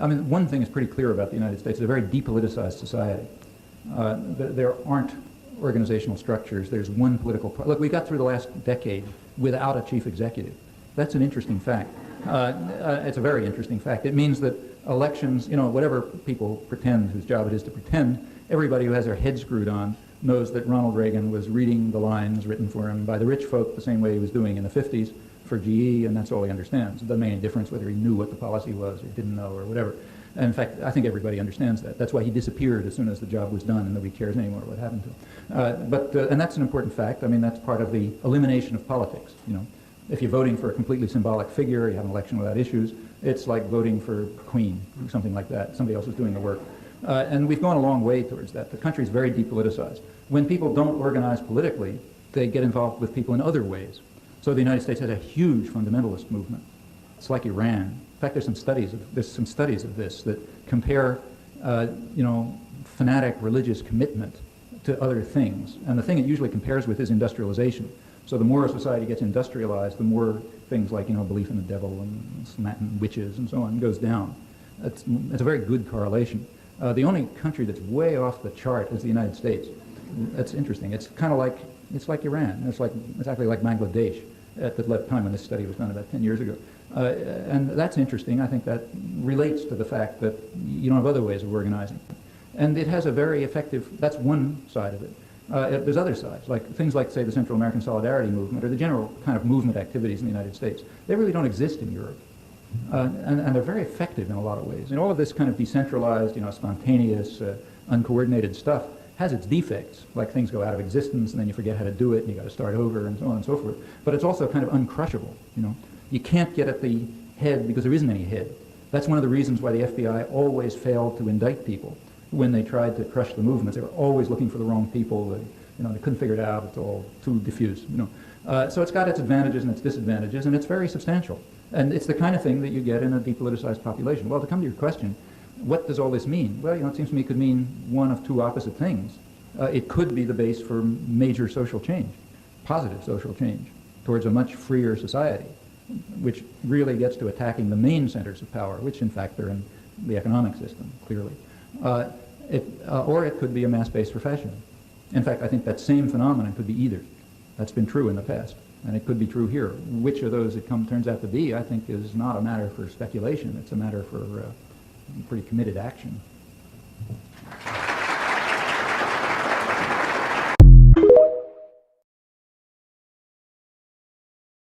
I mean, one thing is pretty clear about the United States. It's a very depoliticized society. There aren't organizational structures. There's one political party. Look, we got through the last decade without a chief executive. That's an interesting fact. It's a very interesting fact. It means that elections, you know, whatever people pretend, whose job it is to pretend, everybody who has their head screwed on knows that Ronald Reagan was reading the lines written for him by the rich folk the same way he was doing in the 50s for GE, and that's all he understands. It doesn't make any difference whether he knew what the policy was or didn't know or whatever. And in fact, I think everybody understands that. That's why he disappeared as soon as the job was done, and nobody cares anymore what happened to him. And that's an important fact. I mean, that's part of the elimination of politics. You know, if you're voting for a completely symbolic figure, you have an election without issues, it's like voting for Queen, something like that. Somebody else is doing the work. And we've gone a long way towards that. The country is very depoliticized. When people don't organize politically, they get involved with people in other ways. So the United States has a huge fundamentalist movement. It's like Iran. In fact, there's some studies of this that compare, you know, fanatic religious commitment to other things. And the thing it usually compares with is industrialization. So the more a society gets industrialized, the more things like, you know, belief in the devil and witches and so on goes down. It's a very good correlation. The only country that's way off the chart is the United States. That's interesting. It's kind of like, it's like Iran. It's actually like Bangladesh at the time when this study was done about 10 years ago. And that's interesting. I think that relates to the fact that you don't have other ways of organizing. And it has a very effective, that's one side of it. There's other sides, like things like, say, the Central American Solidarity Movement or the general kind of movement activities in the United States. They really don't exist in Europe. And they're very effective in a lot of ways. And all of this kind of decentralized, you know, spontaneous, uncoordinated stuff has its defects, like things go out of existence and then you forget how to do it and you got to start over and so on and so forth. But it's also kind of uncrushable, you know. You can't get at the head because there isn't any head. That's one of the reasons why the FBI always failed to indict people when they tried to crush the movements. They were always looking for the wrong people. You know, they couldn't figure it out. It's all too diffuse, you know. So it's got its advantages and its disadvantages, and it's very substantial. And it's the kind of thing that you get in a depoliticized population. Well, to come to your question, what does all this mean? Well, you know, it seems to me it could mean one of two opposite things. It could be the base for major social change, positive social change, towards a much freer society, which really gets to attacking the main centers of power, which in fact are in the economic system, clearly. Or it could be a mass base for fascism. In fact, I think that same phenomenon could be either. That's been true in the past, and it could be true here. Which of those it turns out to be, I think, is not a matter for speculation. It's a matter for pretty committed action.